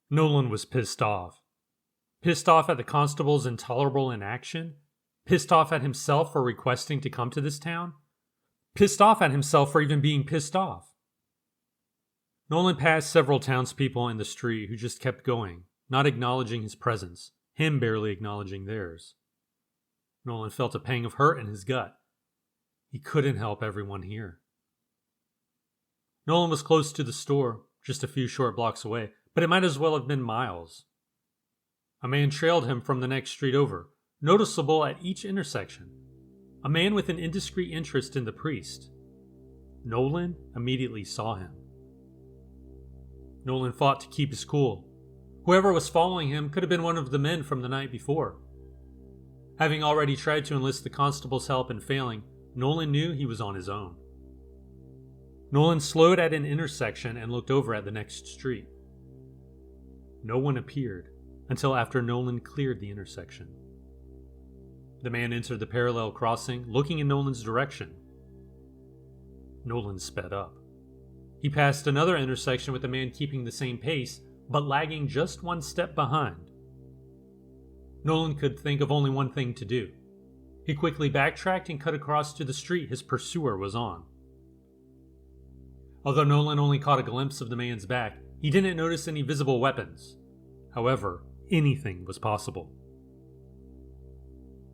Nolan was pissed off. Pissed off at the constable's intolerable inaction? Pissed off at himself for requesting to come to this town? Pissed off at himself for even being pissed off. Nolan passed several townspeople in the street who just kept going, not acknowledging his presence, him barely acknowledging theirs. Nolan felt a pang of hurt in his gut. He couldn't help everyone here. Nolan was close to the store, just a few short blocks away, but it might as well have been miles. A man trailed him from the next street over, noticeable at each intersection. A man with an indiscreet interest in the priest. Nolan immediately saw him. Nolan fought to keep his cool. Whoever was following him could have been one of the men from the night before. Having already tried to enlist the constable's help and failing, Nolan knew he was on his own. Nolan slowed at an intersection and looked over at the next street. No one appeared until after Nolan cleared the intersection. The man entered the parallel crossing, looking in Nolan's direction. Nolan sped up. He passed another intersection with a man keeping the same pace, but lagging just one step behind. Nolan could think of only one thing to do. He quickly backtracked and cut across to the street his pursuer was on. Although Nolan only caught a glimpse of the man's back, he didn't notice any visible weapons. However, anything was possible.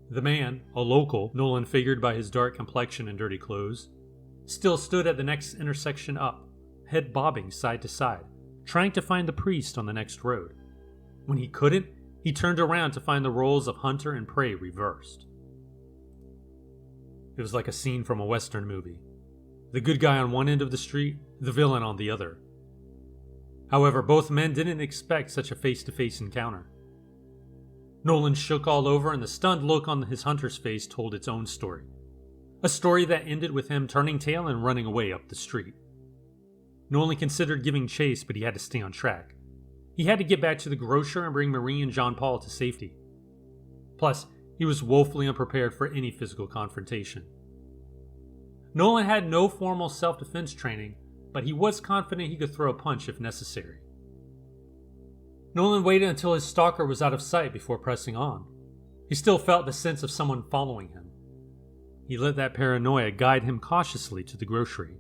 The man, a local, Nolan figured by his dark complexion and dirty clothes, still stood at the next intersection up, head bobbing side to side, trying to find the priest on the next road. When he couldn't, he turned around to find the roles of hunter and prey reversed. It was like a scene from a Western movie. The good guy on one end of the street, the villain on the other. However, both men didn't expect such a face-to-face encounter. Nolan shook all over, and the stunned look on his hunter's face told its own story. A story that ended with him turning tail and running away up the street. Nolan considered giving chase, but he had to stay on track. He had to get back to the grocer and bring Marie and John Paul to safety. Plus, he was woefully unprepared for any physical confrontation. Nolan had no formal self-defense training, but he was confident he could throw a punch if necessary. Nolan waited until his stalker was out of sight before pressing on. He still felt the sense of someone following him. He let that paranoia guide him cautiously to the grocery.